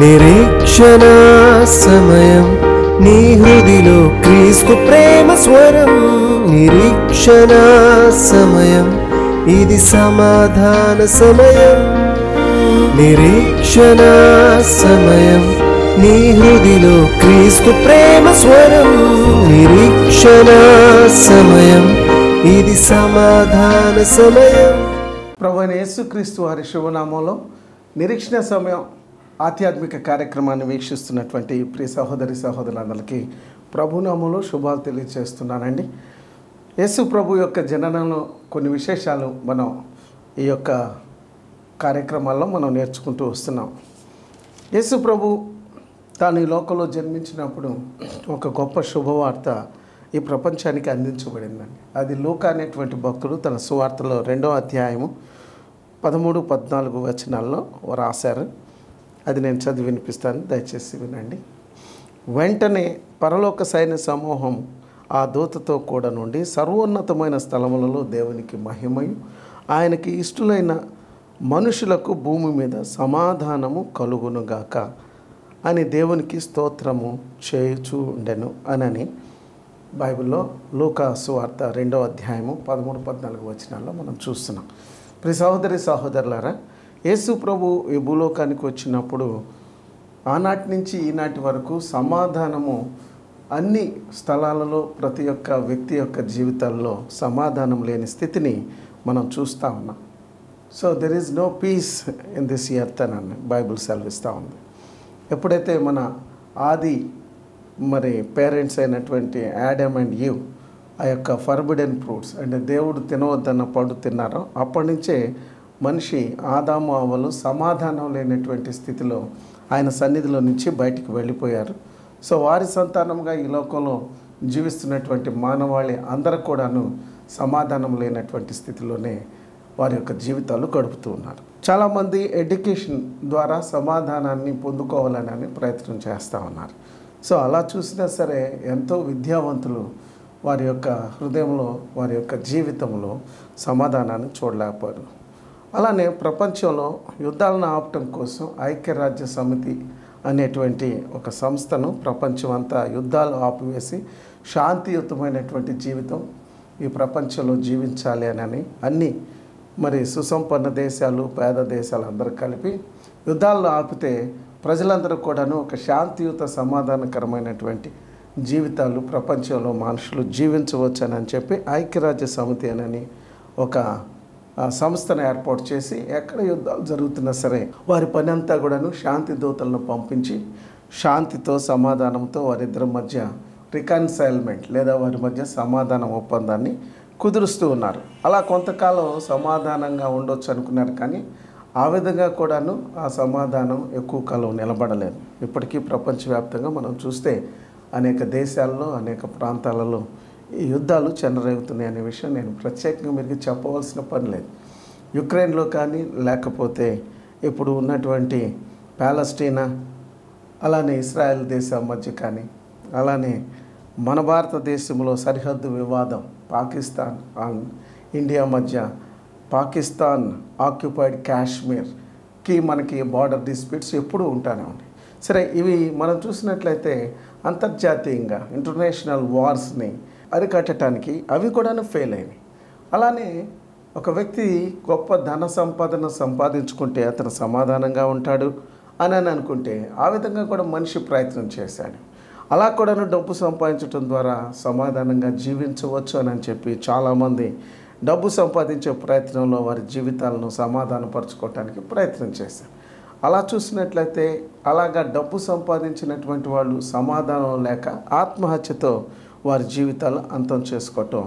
నిరీక్షణ సమయం నీ హృదిలో క్రీస్తు ప్రేమ స్వరం. నిరీక్షణ సమయం ఇది సమాధాన సమయం. నిరీక్షణ సమయం నీ హృదిలో క్రీస్తు ప్రేమ స్వరం. నిరీక్షణ సమయం ఇది సమాధాన సమయం. ప్రభువైన యేసుక్రీస్తు వారి శుభనామంలో నిరీక్షణ సమయం ఆధ్యాత్మిక కార్యక్రమాన్ని వీక్షిస్తున్నటువంటి ప్రియ సహోదరి సహోదరులందరికీ ప్రభునామంలో శుభాలు తెలియజేస్తున్నానండి. యేసు ప్రభు యొక్క జననంలో కొన్ని విశేషాలు మనం ఈ యొక్క కార్యక్రమాల్లో మనం నేర్చుకుంటూ వస్తున్నాం. యేసు ప్రభు తాను ఈ లోకంలో జన్మించినప్పుడు ఒక గొప్ప శుభవార్త ఈ ప్రపంచానికి అందించబడిందండి. అది లూకా అనేటువంటి భక్తుడు తన సువార్తలో 2వ అధ్యాయము 13-14 వచనాల్లో రాశారు. అది నేను చదివి వినిపిస్తాను, దయచేసి వినండి. వెంటనే పరలోక సైన్య సమూహం ఆ దూతతో కూడా నుండి సర్వోన్నతమైన స్థలములలో దేవునికి మహిమయు ఆయనకి ఇష్టలైన మనుషులకు భూమి మీద సమాధానము కలుగునుగాక అని దేవునికి స్తోత్రము చేయుచూ ఉండెను అని బైబిల్లో లూకా సువార్త 2వ అధ్యాయము 13-14 వచనాల్లో మనం చూస్తున్నాం. ప్రియ సహోదరి సహోదరులారా, యేసు ప్రభు ఈ భూలోకానికి వచ్చినప్పుడు ఆనాటి నుంచి ఈనాటి వరకు సమాధానము అన్ని స్థలాలలో ప్రతి ఒక్క వ్యక్తి యొక్క జీవితాల్లో సమాధానం లేని స్థితిని మనం చూస్తూ ఉన్నాం. So there is no peace in this earth అని బైబిల్ సెలవిస్తూ ఉంది. ఎప్పుడైతే మన ఆది పేరెంట్స్ అయినటువంటి యాడమ్ అండ్ ఈవ్ ఆ యొక్క ఫర్బిడెన్ ఫ్రూట్స్ అంటే దేవుడు తినవద్దన్న పండు తిన్నారో అప్పటి నుంచే మనిషి ఆదాము అవ్వలు సమాధానం లేనటువంటి స్థితిలో ఆయన సన్నిధిలో నుంచి బయటికి వెళ్ళిపోయారు. సో వారి సంతానంగా ఈ లోకంలో జీవిస్తున్నటువంటి మానవాళి అందరూ కూడాను సమాధానం లేనటువంటి స్థితిలోనే వారి యొక్క జీవితాలు గడుపుతూ ఉన్నారు. చాలామంది ఎడ్యుకేషన్ ద్వారా సమాధానాన్ని పొందుకోవాలని ప్రయత్నం చేస్తూ ఉన్నారు. సో అలా చూసినా సరే ఎంతో విద్యావంతులు వారి యొక్క హృదయంలో వారి యొక్క జీవితంలో సమాధానాన్ని చూడలేకపోయారు. అలానే ప్రపంచంలో యుద్ధాలను ఆపటం కోసం ఐక్యరాజ్య సమితి అనేటువంటి ఒక సంస్థను ప్రపంచం అంతా యుద్ధాలు ఆపివేసి శాంతియుతమైనటువంటి జీవితం ఈ ప్రపంచంలో జీవించాలి అని అన్ని సుసంపన్న దేశాలు పేద దేశాలు అందరూ కలిపి యుద్ధాలను ఆపితే ప్రజలందరూ కూడాను ఒక శాంతియుత సమాధానకరమైనటువంటి జీవితాలు ప్రపంచంలో మనుషులు జీవించవచ్చని చెప్పి ఐక్యరాజ్య సమితి అని ఒక సంస్థను ఏర్పాటు చేసి ఎక్కడ యుద్ధాలు జరుగుతున్నా సరే వారి పని అంతా కూడాను శాంతి దూతలను పంపించి శాంతితో సమాధానంతో వారిద్దరి మధ్య రికన్సైల్మెంట్ లేదా వారి మధ్య సమాధానం ఒప్పందాన్ని కుదురుస్తూ ఉన్నారు. అలా కొంతకాలం సమాధానంగా ఉండొచ్చు అనుకున్నారు, కానీ ఆ విధంగా కూడాను ఆ సమాధానం ఎక్కువ కాలం నిలబడలేదు. ఇప్పటికీ ప్రపంచవ్యాప్తంగా మనం చూస్తే అనేక దేశాల్లో అనేక ప్రాంతాలలో ఈ యుద్ధాలు చెలరేగుతున్నాయి అనే విషయం నేను ప్రత్యేకంగా మీకు చెప్పవలసిన పని లేదు. యుక్రెయిన్లో కానీ లేకపోతే ఇప్పుడు ఉన్నటువంటి పాలస్తీనా అలానే ఇస్రాయెల్ దేశం మధ్య కానీ అలానే మన భారతదేశంలో సరిహద్దు వివాదం పాకిస్తాన్ ఇండియా మధ్య పాకిస్తాన్ ఆక్యుపైడ్ కాశ్మీర్కి మనకి బార్డర్ డిస్ప్యూట్స్ ఎప్పుడూ ఉంటానే ఉన్నాయి. సరే, ఇవి మనం చూసినట్లయితే అంతర్జాతీయంగా ఇంటర్నేషనల్ వార్స్ని అరికట్టడానికి అవి కూడాను ఫెయిల్ అయినాయి. అలానే ఒక వ్యక్తి గొప్ప ధన సంపాదన సంపాదించుకుంటే అతను సమాధానంగా ఉంటాడు అని అనుకుంటే ఆ విధంగా కూడా మనిషి ప్రయత్నం చేశాడు. అలా కూడాను డబ్బు సంపాదించడం ద్వారా సమాధానంగా జీవించవచ్చు అని చెప్పి చాలామంది డబ్బు సంపాదించే ప్రయత్నంలో వారి జీవితాలను సమాధానపరచుకోవటానికి ప్రయత్నం చేశారు. అలా చూసినట్లయితే అలాగా డబ్బు సంపాదించినటువంటి వాళ్ళు సమాధానం లేక ఆత్మహత్యతో వారి జీవితాలు అంతం చేసుకోవటం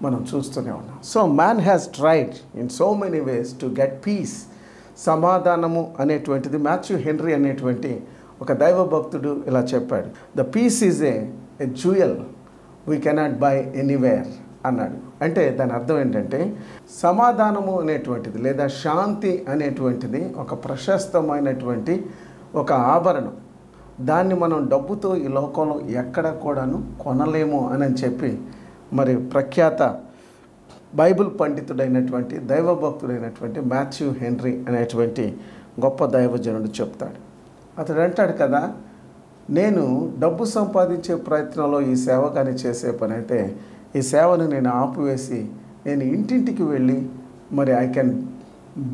మనం చూస్తూనే ఉన్నాం. So man has tried in so many ways to get piece. సమాధానము అనేటువంటిది మాథ్యూ హెన్రీ అనేటువంటి ఒక దైవ భక్తుడు ఇలా చెప్పాడు, the peace is a jewel we cannot buy anywhere అన్నాడు. అంటే దాని అర్థం ఏంటంటే సమాధానము అనేటువంటిది లేదా శాంతి అనేటువంటిది ఒక ప్రశస్తమైనటువంటి ఒక ఆభరణం. దాన్ని మనం డబ్బుతో ఈ లోకంలో ఎక్కడ కూడాను కొనలేము అని చెప్పి ప్రఖ్యాత బైబిల్ పండితుడైనటువంటి దైవభక్తుడైనటువంటి మాథ్యూ హెన్రీ అనేటువంటి గొప్ప దైవజనుడు చెప్తాడు. అతడు అంటాడు కదా, నేను డబ్బు సంపాదించే ప్రయత్నంలో ఈ సేవ కానీ చేసే పని అయితే ఈ సేవను నేను ఆపివేసి నేను ఇంటింటికి వెళ్ళి మరి I can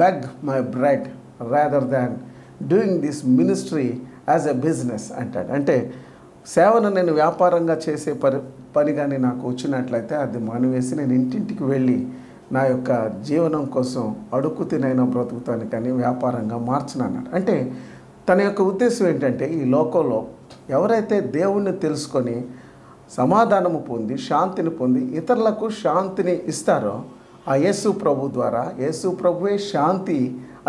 beg my bread rather than doing this ministry as a business అంటాడు. అంటే సేవను నేను వ్యాపారంగా చేసే పని కానీ నాకు వచ్చినట్లయితే అది మానివేసి నేను ఇంటింటికి వెళ్ళి నా యొక్క జీవనం కోసం అడుక్కు తినైనా బ్రతుకుతాను కానీ వ్యాపారంగా మార్చనన్నాడు. అంటే తన యొక్క ఉద్దేశం ఏంటంటే ఈ లోకంలో ఎవరైతే దేవుణ్ణి తెలుసుకొని సమాధానము పొంది శాంతిని పొంది ఇతరులకు శాంతిని ఇస్తారో ఆ యేసు ప్రభు ద్వారా, యేసు ప్రభువే శాంతి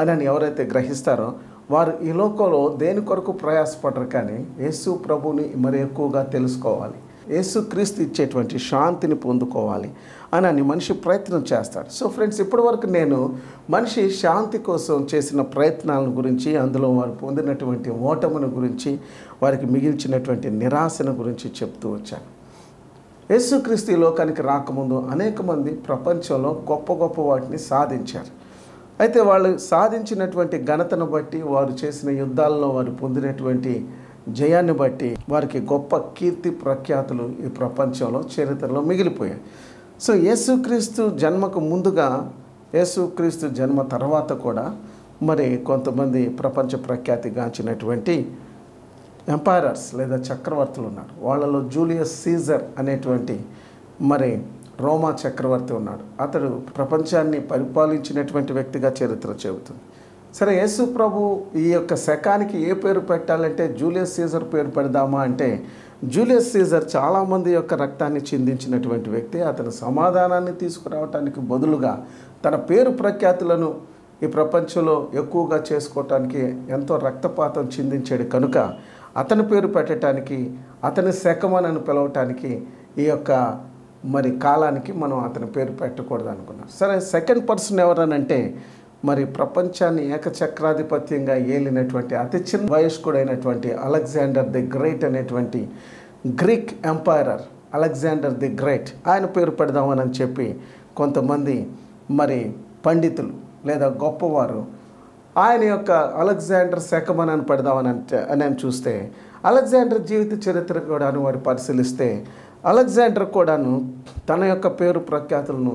అని ఎవరైతే గ్రహిస్తారో వారు ఈ లోకంలో దేని కొరకు ప్రయాసపడరు కానీ యేసు ప్రభుని మరి ఎక్కువగా తెలుసుకోవాలి, యేసుక్రీస్తు ఇచ్చేటువంటి శాంతిని పొందుకోవాలి అని మనిషి ప్రయత్నం చేస్తాడు. సో ఫ్రెండ్స్, ఇప్పటివరకు నేను మనిషి శాంతి కోసం చేసిన ప్రయత్నాలను గురించి, అందులో వారు పొందినటువంటి ఓటమును గురించి, వారికి మిగిల్చినటువంటి నిరాశను గురించి చెప్తూ వచ్చాను. యేసుక్రీస్తు ఈ లోకానికి రాకముందు అనేక మంది ప్రపంచంలో గొప్ప గొప్ప వాటిని సాధించారు. అయితే వాళ్ళు సాధించినటువంటి ఘనతను బట్టి, వారు చేసిన యుద్ధాల్లో వారు పొందినటువంటి జయాన్ని బట్టి వారికి గొప్ప కీర్తి ప్రఖ్యాతులు ఈ ప్రపంచంలో చరిత్రలో మిగిలిపోయాయి. సో యేసుక్రీస్తు జన్మకు ముందుగా, యేసుక్రీస్తు జన్మ తర్వాత కూడా మరి కొంతమంది ప్రపంచ ప్రఖ్యాతిగాంచినటువంటి ఎంపైరర్స్ లేదా చక్రవర్తులు ఉన్నారు. వాళ్ళలో జూలియస్ సీజర్ అనేటువంటి మరి రోమా చక్రవర్తి ఉన్నాడు. అతడు ప్రపంచాన్ని పరిపాలించినటువంటి వ్యక్తిగా చరిత్ర చెబుతుంది. సరే, యేసు ప్రభు ఈ యొక్క శకానికి ఏ పేరు పెట్టాలంటే జూలియస్ సీజర్ పేరు పెడదామా అంటే, జూలియస్ సీజర్ చాలామంది యొక్క రక్తాన్ని చిందించినటువంటి వ్యక్తి. అతను సమాధానాన్ని తీసుకురావటానికి బదులుగా తన పేరు ప్రఖ్యాతులను ఈ ప్రపంచంలో ఎక్కువగా చేసుకోవటానికి ఎంతో రక్తపాతం చిందించాడు కనుక అతని పేరు పెట్టడానికి, అతని శకమనని పిలవటానికి ఈ యొక్క మరి కాలానికి మనం అతని పేరు పెట్టకూడదు అనుకున్నాం. సరే, సెకండ్ పర్సన్ ఎవరనంటే మరి ప్రపంచాన్ని ఏకచక్రాధిపత్యంగా ఏలినటువంటి అతి చిన్న వయస్కుడైనటువంటి అలెగ్జాండర్ ది గ్రేట్ అనేటువంటి Greek emperor Alexander the great, ఆయన పేరు పెడదామని చెప్పి కొంతమంది మరి పండితులు లేదా గొప్పవారు ఆయన యొక్క అలెగ్జాండర్ శకమనని పెడదామని చూస్తే, అలెగ్జాండర్ జీవిత చరిత్ర కూడాను వారు పరిశీలిస్తే అలెగ్జాండర్ కూడాను తన యొక్క పేరు ప్రఖ్యాతులను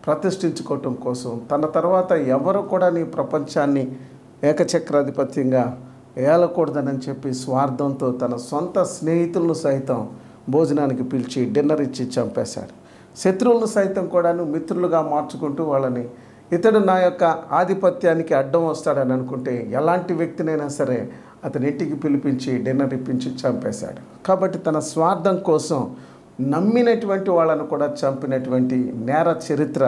ప్రతిష్ఠించుకోవటం కోసం తన తర్వాత ఎవరు కూడా నీ ప్రపంచాన్ని ఏకచక్రాధిపత్యంగా ఏలకూడదని చెప్పి స్వార్థంతో తన సొంత స్నేహితులను సైతం భోజనానికి పిలిచి డిన్నర్ ఇచ్చి చంపేశాడు. శత్రువులను సైతం కూడాను మిత్రులుగా మార్చుకుంటూ వాళ్ళని, ఇతడు నా యొక్క ఆధిపత్యానికి అడ్డం వస్తాడని అనుకుంటే ఎలాంటి వ్యక్తినైనా సరే అతని ఇంటికి పిలిపించి డిన్నర్ ఇప్పించి చంపేశాడు. కాబట్టి తన స్వార్థం కోసం నమ్మినటువంటి వాళ్ళను కూడా చంపినటువంటి నేర చరిత్ర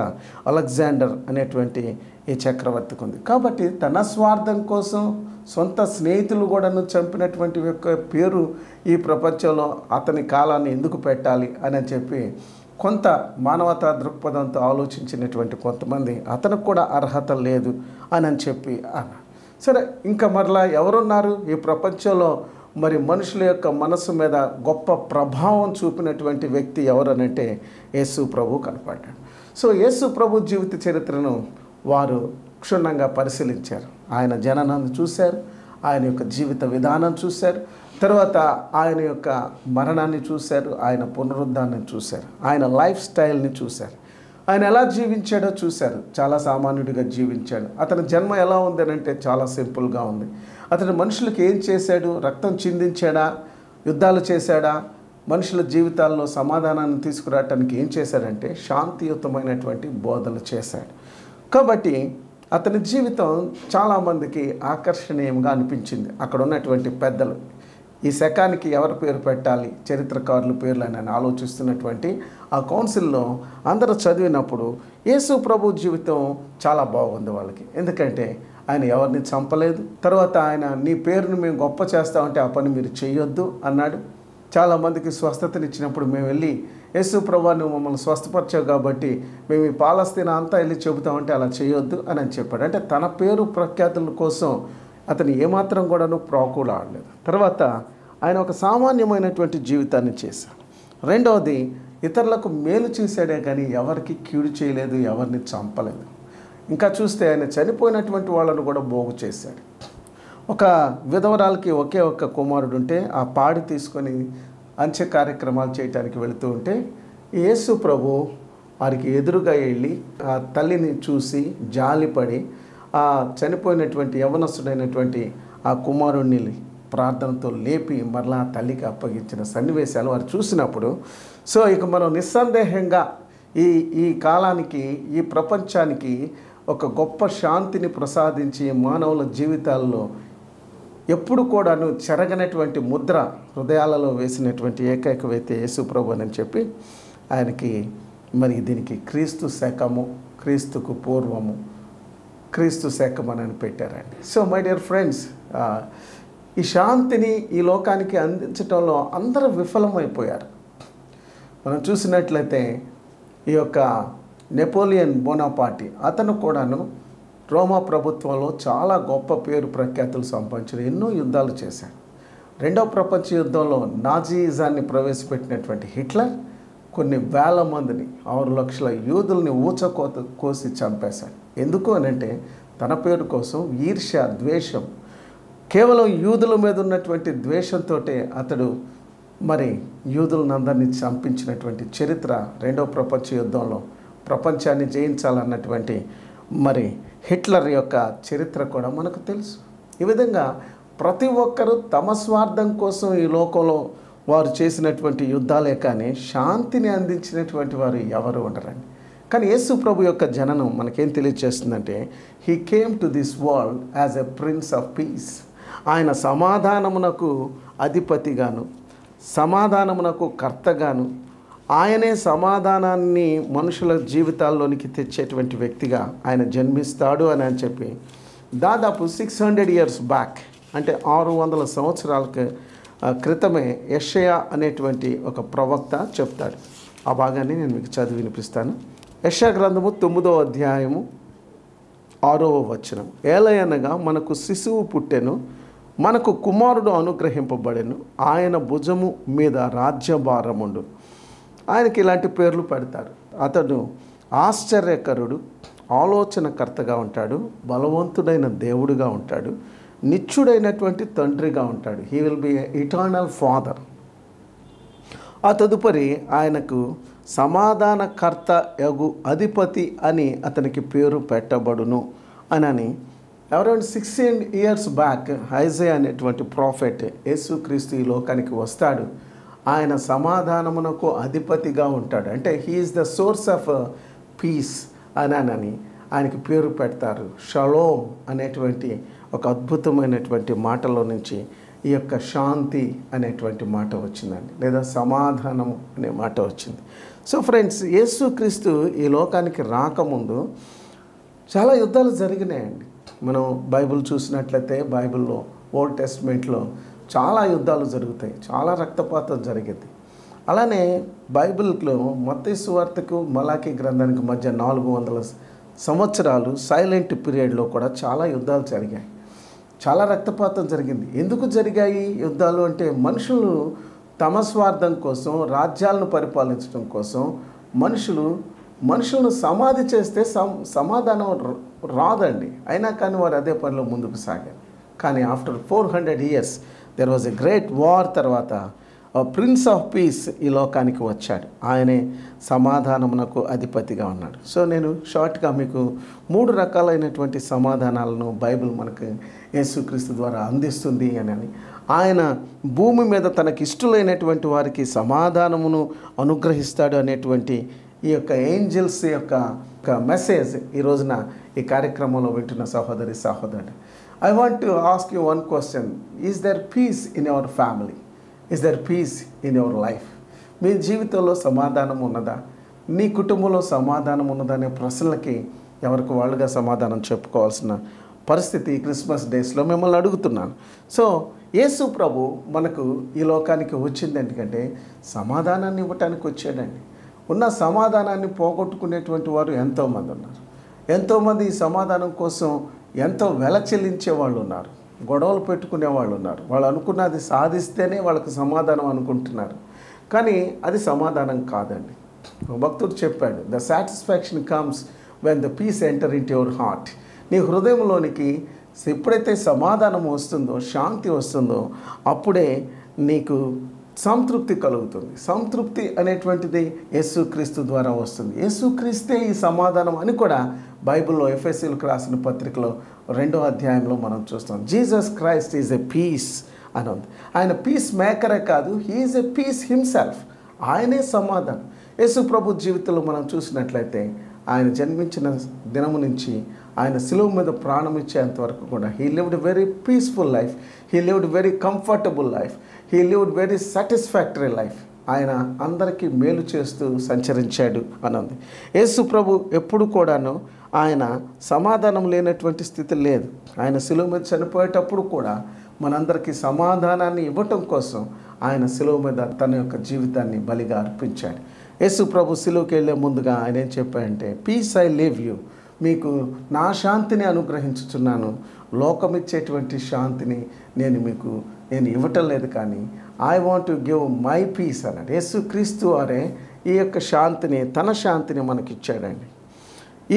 అలెగ్జాండర్ అనేటువంటి ఈ చక్రవర్తికి ఉంది. కాబట్టి తన స్వార్థం కోసం సొంత స్నేహితులు కూడాను చంపినటువంటి యొక్క పేరు ఈ ప్రపంచంలో అతని కాలాన్ని ఎందుకు పెట్టాలి అని చెప్పి కొంత మానవతా దృక్పథంతో ఆలోచించినటువంటి కొంతమంది అతనికి కూడా అర్హత లేదు అని చెప్పి అన్నారు. సరే, ఇంకా మరలా ఎవరున్నారు ఈ ప్రపంచంలో మరి మనుషుల యొక్క మనసు మీద గొప్ప ప్రభావం చూపినటువంటి వ్యక్తి ఎవరనంటే యేసు ప్రభు కనపడ్డాడు. సో యేసు ప్రభు జీవిత చరిత్రను వారు క్షుణ్ణంగా పరిశీలించారు. ఆయన జననాన్ని చూశారు, ఆయన యొక్క జీవిత విధానం చూశారు, తర్వాత ఆయన యొక్క మరణాన్ని చూశారు, ఆయన పునరుద్ధాన్ని చూశారు, ఆయన లైఫ్ స్టైల్ని చూశారు, ఆయన ఎలా జీవించాడో చూశారు. చాలా సామాన్యుడిగా జీవించాడు. అతని జన్మ ఎలా ఉంది అంటే చాలా సింపుల్గా ఉంది. అతను మనుషులకు ఏం చేశాడు? రక్తం చిందించాడా? యుద్ధాలు చేశాడా? మనుషుల జీవితాల్లో సమాధానాన్ని తీసుకురావటానికి ఏం చేశాడంటే శాంతియుతమైనటువంటి బోధలు చేశాడు. కాబట్టి అతని జీవితం చాలామందికి ఆకర్షణీయంగా అనిపించింది. అక్కడ ఉన్నటువంటి పెద్దలు ఈ శకానికి ఎవరి పేరు పెట్టాలి, చరిత్రకారుల పేర్లు అని ఆలోచిస్తున్నటువంటి ఆ కౌన్సిల్లో అందరూ చదివినప్పుడు యేసు ప్రభు జీవితం చాలా బాగుంది వాళ్ళకి. ఎందుకంటే ఆయన ఎవరిని చంపలేదు. తర్వాత ఆయన నీ పేరును మేము గొప్ప చేస్తామంటే ఆ పని మీరు చేయొద్దు అన్నాడు. చాలామందికి స్వస్థతనిచ్చినప్పుడు మేము వెళ్ళి యేసు ప్రభు నువ్వు మమ్మల్ని స్వస్థపరిచావు కాబట్టి మేము ఈ పాలస్తీనా అంతా వెళ్ళి చెబుతామంటే అలా చేయొద్దు అని చెప్పాడు. అంటే తన పేరు ప్రఖ్యాతుల కోసం అతను ఏమాత్రం కూడాను ప్రాకులు ఆడలేదు. తర్వాత ఆయన ఒక సామాన్యమైనటువంటి జీవితాన్ని చేశాడు. రెండవది, ఇతరులకు మేలు చేశాడే కానీ ఎవరికి కీడు చేయలేదు, ఎవరిని చంపలేదు. ఇంకా చూస్తే ఆయన చనిపోయినటువంటి వాళ్ళను కూడా బాగు చేశాడు. ఒక విధవరాలకి ఒకే ఒక్క కుమారుడు ఉంటే ఆ పాడి తీసుకొని అంత్య కార్యక్రమాలు చేయడానికి వెళుతూ ఉంటే యేసు ప్రభు వారికి ఎదురుగా వెళ్ళి ఆ తల్లిని చూసి జాలిపడి ఆ చనిపోయినటువంటి యవనస్తుడైనటువంటి ఆ కుమారుణ్ణి ప్రార్థనతో లేపి మరలా ఆ తల్లికి అప్పగించిన సన్నివేశాలు వారు చూసినప్పుడు సో ఇక మనం నిస్సందేహంగా ఈ కాలానికి ఈ ప్రపంచానికి ఒక గొప్ప శాంతిని ప్రసాదించి మానవుల జీవితాల్లో ఎప్పుడు కూడాను చెరగనటువంటి ముద్ర హృదయాలలో వేసినటువంటి ఏకైక వ్యక్తి యేసు ప్రభు అని చెప్పి ఆయనకి మరి దీనికి క్రీస్తు శకము, క్రీస్తుకు పూర్వము, క్రీస్తు శకం అని పెట్టారండి. సో మై డియర్ ఫ్రెండ్స్, ఈ శాంతిని ఈ లోకానికి అందించడంలో అందరూ విఫలమైపోయారు. మనం చూసినట్లయితే ఈ యొక్క నెపోలియన్ బోనాపార్టీ అతను కూడాను రోమా ప్రభుత్వంలో చాలా గొప్ప పేరు ప్రఖ్యాతులు సంపాదించిన ఎన్నో యుద్ధాలు చేశాడు. రెండవ ప్రపంచ యుద్ధంలో నాజీయిజాన్ని ప్రవేశపెట్టినటువంటి హిట్లర్ కొన్ని వేల మందిని 6 లక్షల యూదుల్ని ఊచకోత కోసి చంపేశాడు. ఎందుకు అనంటే తన పేరు కోసం ఈర్ష్య, ద్వేషం, కేవలం యూదుల మీద ఉన్నటువంటి ద్వేషంతో అతడు మరి యూదులందరినీ చంపించినటువంటి చరిత్ర రెండవ ప్రపంచ యుద్ధంలో ప్రపంచాన్ని జయించాలన్నటువంటి మరి హిట్లర్ యొక్క చరిత్ర కూడా మనకు తెలుసు. ఈ విధంగా ప్రతి ఒక్కరూ తమ స్వార్థం కోసం ఈ లోకంలో వారు చేసినటువంటి యుద్ధాలే కానీ శాంతిని అందించినటువంటి వారు ఎవరు ఉండరండి. కానీ యేసు ప్రభు యొక్క జననం మనకేం తెలియజేస్తుందంటే he came to this world as a prince of peace. ఆయన సమాధానమునకు అధిపతిగాను, సమాధానమునకు కర్తగాను, ఆయనే సమాధానాన్ని మనుషుల జీవితాల్లోనికి తెచ్చేటువంటి వ్యక్తిగా ఆయన జన్మిస్తాడు అని చెప్పి దాదాపు 600 years బ్యాక్, అంటే 600 సంవత్సరాలకు క్రితమే యెషయా అనేటువంటి ఒక ప్రవక్త చెప్తాడు. ఆ భాగాన్ని నేను మీకు చదివి వినిపిస్తాను. యెషయా గ్రంథము 9వ అధ్యాయము 6వ వచనం. ఏలయనగా మనకు శిశువు పుట్టెను, మనకు కుమారుడు అనుగ్రహింపబడెను, ఆయన భుజము మీద రాజ్యభారముండు. ఆయనకి ఇలాంటి పేర్లు పెడతారు. అతడు ఆశ్చర్యకరుడు, ఆలోచనకర్తగా ఉంటాడు, బలవంతుడైన దేవుడుగా ఉంటాడు, నిత్యుడైనటువంటి తండ్రిగా ఉంటాడు. He will be eternal father. ఆ తదుపరి ఆయనకు సమాధానకర్త యగు అధిపతి అని అతనికి పేరు పెట్టబడును అని అరౌండ్ 16 years బ్యాక్ ఐజయా అనేటువంటి ప్రాఫెట్ యేసుక్రీస్తు ఈ లోకానికి వస్తాడు. ఆయన సమాధానమునకు అధిపతిగా ఉంటాడు. అంటే he is the source of piece అని ఆయనకి పేరు పెడతారు. షలోమ్ అనేటువంటి ఒక అద్భుతమైనటువంటి మాటలో నుంచి ఈ యొక్క శాంతి అనేటువంటి మాట వచ్చిందండి, లేదా సమాధానం అనే మాట వచ్చింది. సో ఫ్రెండ్స్, యేసుక్రీస్తు ఈ లోకానికి రాకముందు చాలా యుద్ధాలు జరిగినాయండి. మనం బైబిల్ చూసినట్లయితే బైబిల్లో ఓల్డ్ టెస్ట్మెంట్లో చాలా యుద్ధాలు జరుగుతాయి, చాలా రక్తపాతం జరిగింది. అలానే బైబిల్లో మత్తయి సువార్తకు మలాకీ గ్రంథానికి మధ్య 400 సంవత్సరాలు సైలెంట్ పీరియడ్లో కూడా చాలా యుద్ధాలు జరిగాయి, చాలా రక్తపాతం జరిగింది. ఎందుకు జరిగాయి యుద్ధాలు అంటే మనుషులు తమ స్వార్థం కోసం, రాజ్యాలను పరిపాలించడం కోసం మనుషులను సమాధి చేస్తే సమాధానం రాదండి. అయినా కానీ వారు అదే పనిలో ముందుకు సాగారు. కానీ after 400 years there was a great war. తర్వాత ప్రిన్స్ ఆఫ్ పీస్ ఈ లోకానికి వచ్చాడు. ఆయనే సమాధానమునకు అధిపతిగా ఉన్నాడు. సో నేను షార్ట్గా మీకు 3 రకాలైనటువంటి సమాధానాలను బైబిల్ మనకు యేసుక్రీస్తు ద్వారా అందిస్తుంది అని. ఆయన భూమి మీద తనకి ఇష్టలైనటువంటి వారికి సమాధానమును అనుగ్రహిస్తాడు అనేటువంటి ఈ యొక్క ఏంజల్స్ యొక్క మెసేజ్ ఈ రోజున ఈ కార్యక్రమంలో వింటున్న సహోదరి సహోదరుడు, I want to ask you one question. Is there peace in your family? Is there peace in your life? మీ జీవితంలో సమాధానం ఉన్నదా? నీ కుటుంబంలో సమాధానం ఉన్నదా అనే ప్రశ్నలకి ఎవరికి వాళ్ళుగా సమాధానం చెప్పుకోవాల్సిన పరిస్థితి క్రిస్మస్ డేస్లో మిమ్మల్ని అడుగుతున్నాను. సో యేసు ప్రభు మనకు ఈ లోకానికి వచ్చింది ఎందుకంటే సమాధానాన్ని ఇవ్వటానికి వచ్చాడండి. ఉన్న సమాధానాన్ని పోగొట్టుకునేటువంటి వారు ఎంతోమంది ఉన్నారు. ఎంతోమంది ఈ సమాధానం కోసం ఎంతో వెల చెల్లించే వాళ్ళు ఉన్నారు, గొడవలు పెట్టుకునే వాళ్ళు ఉన్నారు. వాళ్ళు అనుకున్నది సాధిస్తేనే వాళ్ళకి సమాధానం అనుకుంటున్నారు, కానీ అది సమాధానం కాదండి. భక్తుడు చెప్పాడు, the satisfaction comes when the peace enter in your heart. నీ హృదయంలోనికి ఎప్పుడైతే సమాధానం వస్తుందో, శాంతి వస్తుందో, అప్పుడే నీకు సంతృప్తి కలుగుతుంది. సంతృప్తి అనేటువంటిది యేసుక్రీస్తు ద్వారా వస్తుంది. యేసుక్రీస్తే ఈ సమాధానం అని కూడా బైబిల్లో ఎఫెసీయులకు రాసిన పత్రికలో 2వ అధ్యాయంలో మనం చూస్తాం. Jesus Christ is a peace అని ఉంది. ఆయన పీస్ మేకరే కాదు, హీఈస్ ఎ పీస్ హిమ్సెల్ఫ్. ఆయనే సమాధానం. యేసు ప్రభు జీవితంలో మనం చూసినట్లయితే ఆయన జన్మించిన దినము నుంచి ఆయన శిలువ మీద ప్రాణం ఇచ్చేంత వరకు కూడా he lived very peaceful life, he lived very comfortable life, he lived very satisfactory life. ఆయన అందరికీ మేలు చేస్తూ సంచరించాడు అని ఉంది. యేసు ప్రభు ఎప్పుడు కూడాను ఆయన సమాధానం లేనటువంటి స్థితి లేదు. ఆయన శిలువ మీద చనిపోయేటప్పుడు కూడా మనందరికీ సమాధానాన్ని ఇవ్వటం కోసం ఆయన శిలువ మీద తన యొక్క జీవితాన్ని బలిగా అర్పించాడు. యేసు ప్రభు శిలువకి వెళ్ళే ముందుగా ఆయన ఏం చెప్పాడంటే, పీస్ ఐ లివ్ యూ, మీకు నా శాంతిని అనుగ్రహించుచున్నాను, లోకమిచ్చేటువంటి శాంతిని నేను ఇవ్వటం లేదు, కానీ I want to give my peace అన్నాడు. యేసుక్రీస్తు వారే ఈ యొక్క శాంతిని, తన శాంతిని మనకిచ్చాడండి.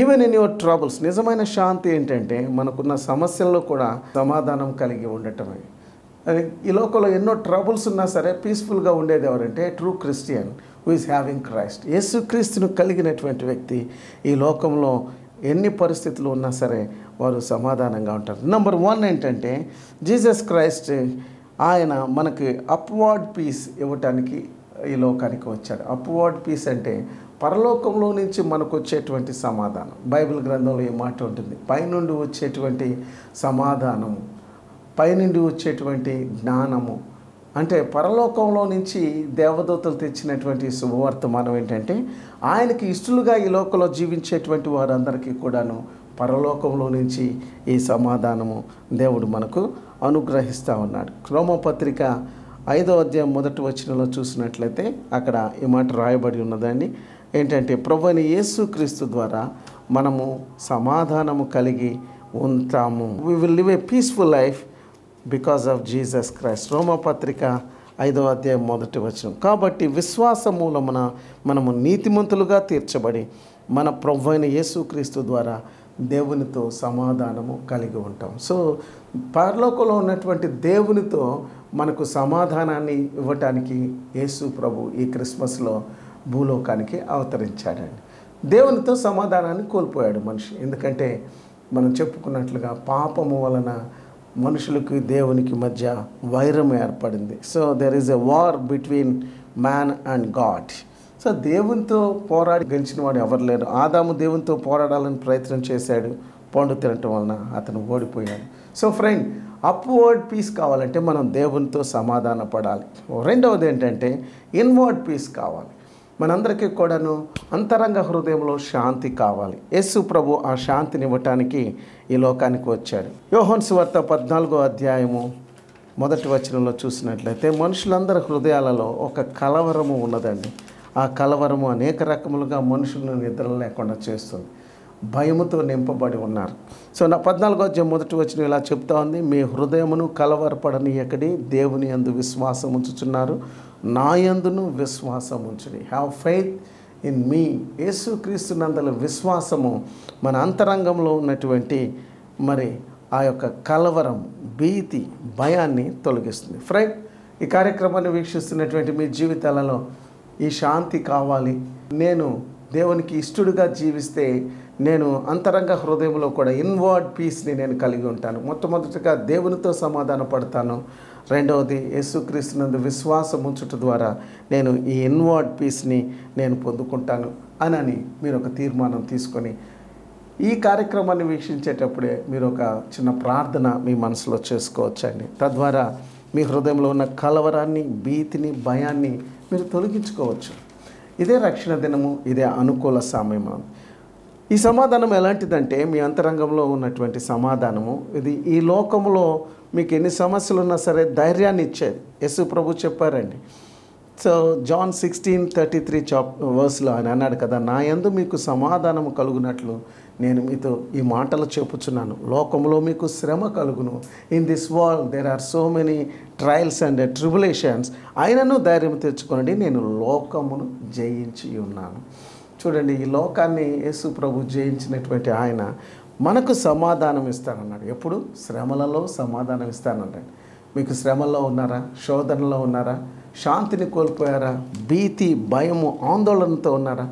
ఈవెన్ ఇన్ యువర్ ట్రబుల్స్, నిజమైన శాంతి ఏంటంటే మనకున్న సమస్యల్లో కూడా సమాధానం కలిగి ఉండటమే. ఈ లోకంలో ఎన్నో ట్రబుల్స్ ఉన్నా సరే పీస్ఫుల్గా ఉండేది ఎవరంటే true Christian who is having Christ. యేసుక్రీస్తును కలిగినటువంటి వ్యక్తి ఈ లోకంలో ఎన్ని పరిస్థితులు ఉన్నా సరే వారు సమాధానంగా ఉంటారు. నెంబర్ 1 ఏంటంటే జీసస్ క్రైస్ట్ ఆయన మనకి అప్వార్డ్ పీస్ ఇవ్వటానికి ఈ లోకానికి వచ్చాడు. అప్వార్డ్ పీస్ అంటే పరలోకంలో నుంచి మనకు వచ్చేటువంటి సమాధానం. బైబిల్ గ్రంథంలో ఈ మాట ఉంటుంది, పైనుండి వచ్చేటువంటి సమాధానము, పైనుండి వచ్చేటువంటి జ్ఞానము. అంటే పరలోకంలో నుంచి దేవదూతలు తెచ్చినటువంటి శుభవర్తమానం ఏంటంటే ఆయనకి ఇష్టలుగా ఈ లోకంలో జీవించేటువంటి వారందరికీ కూడాను పరలోకంలో నుంచి ఈ సమాధానము దేవుడు మనకు అనుగ్రహిస్తూ ఉన్నాడు. రోమపత్రిక 5వ అధ్యాయం 1వ వచనంలో చూసినట్లయితే అక్కడ ఈ మాట రాయబడి ఉన్నదండి. ఏంటంటే ప్రభువైన యేసుక్రీస్తు ద్వారా మనము సమాధానము కలిగి ఉంటాము. We will live a peaceful life because of Jesus Christ. రోమపత్రిక 5వ అధ్యాయం 1వ వచనం. కాబట్టి విశ్వాస మూలమున మనము నీతిమంతులుగా తీర్చబడి మన ప్రభువైన యేసుక్రీస్తు ద్వారా దేవునితో సమాధానము కలిగి ఉంటాం. సో పరలోకంలో ఉన్నటువంటి దేవునితో మనకు సమాధానాన్ని ఇవ్వటానికి యేసు ప్రభు ఈ క్రిస్మస్లో భూలోకానికి అవతరించాడండి. దేవునితో సమాధానాన్ని కోల్పోయాడు మనిషి. ఎందుకంటే మనం చెప్పుకున్నట్లుగా పాపము వలన మనుషులకు దేవునికి మధ్య వైరం ఏర్పడింది. So there is a war between man and God. So దేవునితో పోరాడి గెలిచిన వాడు ఎవరు లేరు. ఆదాము దేవునితో పోరాడాలని ప్రయత్నం చేశాడు, పండు తినటం వలన అతను ఓడిపోయాడు. సో ఫ్రెండ్, అప్వర్డ్ పీస్ కావాలంటే మనం దేవునితో సమాధాన పడాలి. రెండవది ఏంటంటే ఇన్వర్డ్ పీస్ కావాలి. మనందరికీ కూడాను అంతరంగ హృదయంలో శాంతి కావాలి. యేసు ప్రభు ఆ శాంతిని ఇవ్వటానికి ఈ లోకానికి వచ్చాడు. యోహాను సువార్త 14వ అధ్యాయము 1వ వచనంలో చూసినట్లయితే మనుషులందరి హృదయాలలో ఒక కలవరము ఉన్నదండి. ఆ కలవరము అనేక రకములుగా మనుషులను నిద్ర లేకుండా చేస్తుంది. భయముతో నింపబడి ఉన్నారు. సో నా 14వ అధ్యాయం 1వ వచనం ఇలా చెప్తా ఉంది, మీ హృదయమును కలవరపడనీయకడి, దేవుని యందు విశ్వాసం ఉంచుచున్నారు, నా యందును విశ్వాసం ఉంచుడి. Have faith in me. యేసుక్రీస్తునందల విశ్వాసము మన అంతరంగంలో ఉన్నటువంటి మరి ఆ యొక్క కలవరం, భీతి, భయాన్ని తొలగిస్తుంది. ఫ్రెండ్, ఈ కార్యక్రమాన్ని వీక్షిస్తున్నటువంటి మీ జీవితాలలో ఈ శాంతి కావాలి, నేను దేవునికి ఇష్టడుగా జీవిస్తే నేను అంతరంగ హృదయంలో కూడా ఇన్వర్డ్ పీస్ని నేను కలిగి ఉంటాను. మొట్టమొదటిగా దేవునితో సమాధాన పడతాను. రెండవది యేసుక్రీస్తునందు విశ్వాసం ఉంచుట ద్వారా నేను ఈ ఇన్వర్డ్ పీస్ని నేను పొందుకుంటాను అని మీరు ఒక తీర్మానం తీసుకొని ఈ కార్యక్రమాన్ని వీక్షించేటప్పుడే మీరు ఒక చిన్న ప్రార్థన మీ మనసులో చేసుకోవచ్చండి. తద్వారా మీ హృదయంలో ఉన్న కలవరాన్ని, భీతిని, భయాన్ని మీరు తొలగించుకోవచ్చు. ఇదే రక్షణ దినము, ఇదే అనుకూల సమయము. ఈ సమాధానం ఎలాంటిదంటే మీ అంతరంగంలో ఉన్నటువంటి సమాధానము ఇది ఈ లోకంలో మీకు ఎన్ని సమస్యలు ఉన్నా సరే ధైర్యాన్ని ఇచ్చేది. యేసు ప్రభు చెప్పారండి. సో జాన్ 16:33 వర్స్లో ఆయన అన్నాడు కదా, నా యందు మీకు సమాధానము కలుగునట్లు నేను మీతో ఈ మాటలు చెప్పుచున్నాను. లోకంలో మీకు శ్రమ కలుగును. In this world there are so many trials and tribulations, అయినను ధైర్యం తెచ్చుకోనండి, నేను లోకమును జయించి ఉన్నాను. చూడండి, ఈ లోకాన్ని యేసు ప్రభు జయించినటువంటి ఆయన మనకు సమాధానం ఇస్తానన్నాడు. ఎప్పుడు? శ్రమలలో సమాధానం ఇస్తానన్నాడు. మీకు శ్రమల్లో ఉన్నారా? శోధనలో ఉన్నారా? శాంతిని కోల్పోయారా? భీతి, భయము, ఆందోళనతో ఉన్నారా?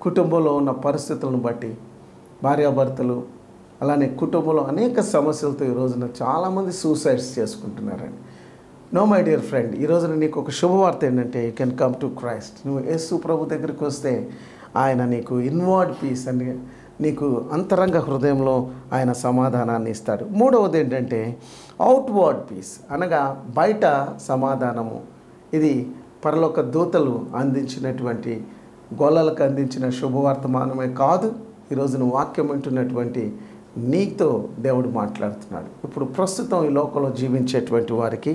కుటుంబంలో ఉన్న పరిస్థితులను బట్టి భార్యాభర్తలు, అలానే కుటుంబంలో అనేక సమస్యలతో ఈ రోజున చాలామంది సూసైడ్స్ చేసుకుంటున్నారండి. నో మై డియర్ ఫ్రెండ్, ఈ రోజున నీకు ఒక శుభవార్త ఏంటంటే you can come to Christ. నువ్వు యేసు ప్రభు దగ్గరికి వస్తే ఆయన నీకు ఇన్వర్డ్ పీస్ అని, నీకు అంతరంగ హృదయంలో ఆయన సమాధానాన్ని ఇస్తాడు. మూడవది ఏంటంటే అవుట్వర్డ్ పీస్, అనగా బయట సమాధానము. ఇది పరలోక దూతలు అందించినటువంటి, గొల్లలకు అందించిన శుభవర్తమానమే కాదు, ఈరోజు నువ్వు వాక్యం వింటున్నటువంటి నీతో దేవుడు మాట్లాడుతున్నాడు. ఇప్పుడు ప్రస్తుతం ఈ లోకంలో జీవించేటువంటి వారికి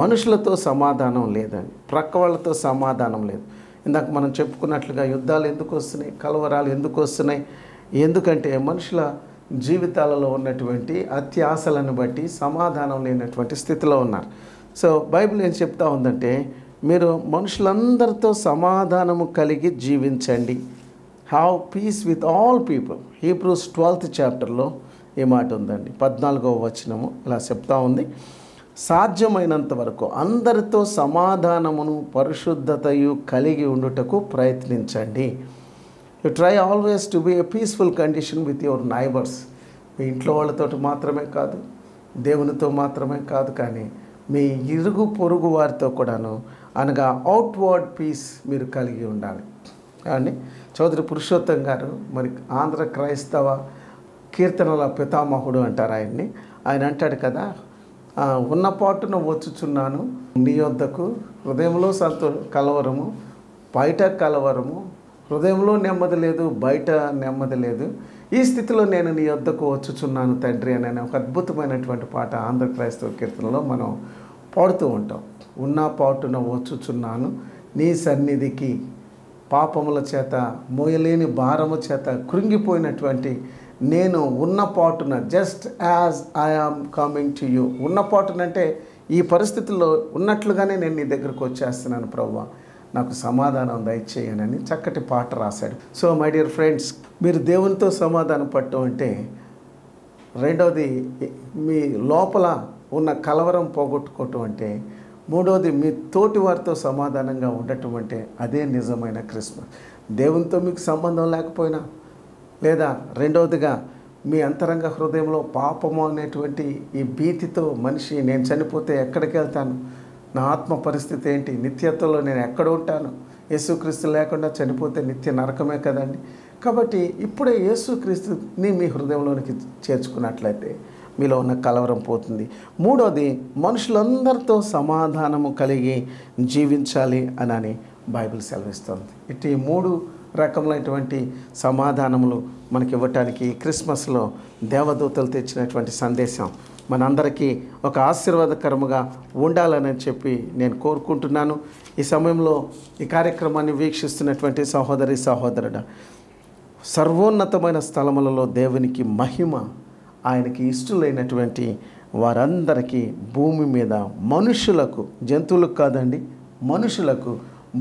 మనుషులతో సమాధానం లేదండి, ప్రక్క వాళ్ళతో సమాధానం లేదు. ఇందాక మనం చెప్పుకున్నట్లుగా యుద్ధాలు ఎందుకు వస్తున్నాయి, కలవరాలు ఎందుకు వస్తున్నాయి? ఎందుకంటే మనుషుల జీవితాలలో ఉన్నటువంటి అత్యాశలను బట్టి సమాధానం లేనటువంటి స్థితిలో ఉన్నారు. సో బైబిల్ ఏం చెప్తా ఉందంటే, మీరు మనుషులందరితో సమాధానము కలిగి జీవించండి. Have piece with all people. Hebrews 12th చాప్టర్లో ఈ మాట ఉందండి. 14వ వచనము ఇలా చెప్తా ఉంది, సాధ్యమైనంత వరకు అందరితో సమాధానమును పరిశుద్ధతయు కలిగి ఉండుటకు ప్రయత్నించండి. You try always to be a peaceful condition with your neighbours. మీ ఇంట్లో వాళ్ళతో మాత్రమే కాదు, దేవునితో మాత్రమే కాదు, కానీ మీ ఇరుగు పొరుగు వారితో కూడాను, అనగా అవుట్వర్డ్ పీస్ మీరు కలిగి ఉండాలి. కానీ చౌదరి పురుషోత్తం గారు మరి ఆంధ్ర క్రైస్తవ కీర్తనల పితామహుడు అంటారు ఆయన్ని. ఆయన అంటాడు కదా, ఉన్న పాటున వచ్చుచున్నాను నీ యొద్దకు, హృదయంలో కలవరము, బయట కలవరము, హృదయంలో నెమ్మది లేదు, బయట నెమ్మది లేదు, ఈ స్థితిలో నేను నీ యొద్దకు వచ్చుచున్నాను తండ్రి అనే ఒక అద్భుతమైనటువంటి పాట ఆంధ్ర క్రైస్తవ కీర్తనలో మనం పాడుతూ ఉంటాం. ఉన్న పాటున వచ్చుచున్నాను నీ సన్నిధికి, పాపముల చేత, మోయలేని భారము చేత కృంగిపోయినటువంటి నేను ఉన్న పాటున, just as I am coming to you. ఉన్న పాటునంటే ఈ పరిస్థితుల్లో ఉన్నట్లుగానే నేను నీ దగ్గరకు వచ్చేస్తున్నాను ప్రభువా, నాకు సమాధానం దయచేయనని చక్కటి పాట రాశాడు. సో మై డియర్ ఫ్రెండ్స్, మీరు దేవునితో సమాధానం పట్టడం అంటే, రెండవది మీ లోపల ఉన్న కలవరం పోగొట్టుకోవటం అంటే, మూడవది మీ తోటి వారితో సమాధానంగా ఉండటం అంటే అదే నిజమైన క్రిస్మస్. దేవునితో మీకు సంబంధం లేకపోయినా, లేదా రెండవదిగా మీ అంతరంగ హృదయంలో పాపము అనేటువంటి ఈ భీతితో మనిషి, నేను చనిపోతే ఎక్కడికి వెళ్తాను, నా ఆత్మ పరిస్థితి ఏంటి, నిత్యత్వంలో నేను ఎక్కడ ఉంటాను, యేసుక్రీస్తు లేకుండా చనిపోతే నిత్య నరకమే కదండి. కాబట్టి ఇప్పుడే యేసుక్రీస్తుని మీ హృదయంలోనికి చేర్చుకున్నట్లయితే మీలో ఉన్న కలవరం పోతుంది. మూడోది, మనుషులందరితో సమాధానము కలిగి జీవించాలి అని బైబిల్ సెలవిస్తుంది. ఇటు ఈ 3 రకములైనటువంటి సమాధానములు మనకి ఇవ్వటానికి క్రిస్మస్లో దేవదూతలు తెచ్చినటువంటి సందేశం మనందరికీ ఒక ఆశీర్వాదకరముగా ఉండాలని చెప్పి నేను కోరుకుంటున్నాను. ఈ సమయంలో ఈ కార్యక్రమాన్ని వీక్షిస్తున్నటువంటి సహోదరి సహోదరుడా, సర్వోన్నతమైన స్థలములలో దేవునికి మహిమ, ఆయనకి ఇష్టలైనటువంటి వారందరికీ భూమి మీద, మనుషులకు, జంతువులకు కాదండి, మనుషులకు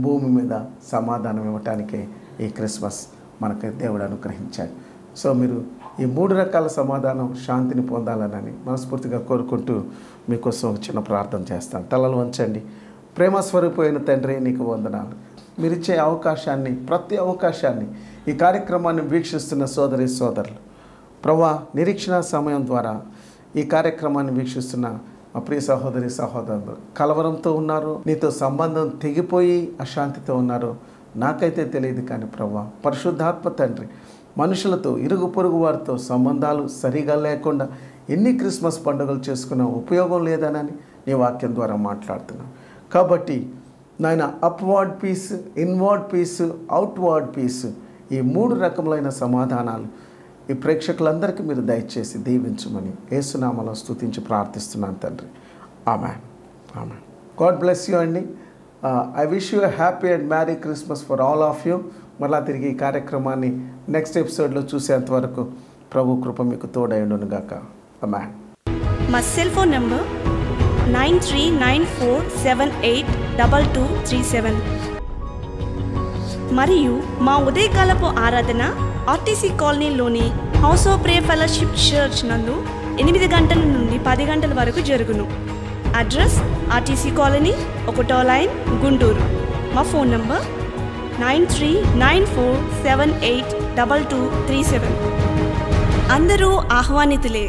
భూమి మీద సమాధానం ఇవ్వటానికే ఈ క్రిస్మస్ మనకు దేవుడు అనుగ్రహించాడు. సో మీరు ఈ 3 రకాల సమాధానం, శాంతిని పొందాలని మనస్ఫూర్తిగా కోరుకుంటూ మీకోసం ఒక చిన్న ప్రార్థన చేస్తాను. తలలు వంచండి. ప్రేమ స్వరూపమైన తండ్రి, నీకు వందనాలు. మీరిచ్చే అవకాశాన్ని, ప్రతి అవకాశాన్ని ఈ కార్యక్రమాన్ని వీక్షిస్తున్న సోదరి సోదరులు, ప్రభువా, నిరీక్షణ సమయం ద్వారా ఈ కార్యక్రమాన్ని వీక్షిస్తున్న మా ప్రియ సహోదరి సహోదరులు కలవరంతో ఉన్నారు, నీతో సంబంధం తెగిపోయి అశాంతితో ఉన్నారు. నాకైతే తెలియదు, కానీ ప్రభువా, పరిశుద్ధాత్మ తండ్రి, మనుషులతో, ఇరుగు పొరుగు వారితో సంబంధాలు సరిగా లేకుండా ఎన్ని క్రిస్మస్ పండుగలు చేసుకున్న ఉపయోగం లేదనని నీ వాక్యం ద్వారా మాట్లాడుతున్నాను. కాబట్టి నాయన, upward peace, inward peace, outward peace, ఈ 3 రకములైన సమాధానాలు ఈ ప్రేక్షకులందరికీ మీరు దయచేసి దీవించమని యేసునామములో స్తుతించి ప్రార్థిస్తున్నాను తండ్రి. ఆమెన్, ఆమెన్. గాడ్ బ్లెస్ యూ అండి. I wish you a happy and merry Christmas for all of you. మళ్ళా తిరిగి ఈ కార్యక్రమాన్ని నెక్స్ట్ ఎపిసోడ్లో చూసేంత వరకు ప్రభు కృప మీకు తోడైండును గాక. ఆమెన్. మా సెల్ ఫోన్ నంబర్ 9394782237 మరియు మా ఉదయకాలపు ఆరాధన ఆర్టీసీ కాలనీలోని house of pray fellowship church నందు 8 గంటల నుండి 10 గంటల వరకు జరుగును. అడ్రస్ ఆర్టీసీ కాలనీ, 1వ లైన్, గుంటూరు. మా ఫోన్ నంబర్ 9394782237. అందరూ ఆహ్వానితులే.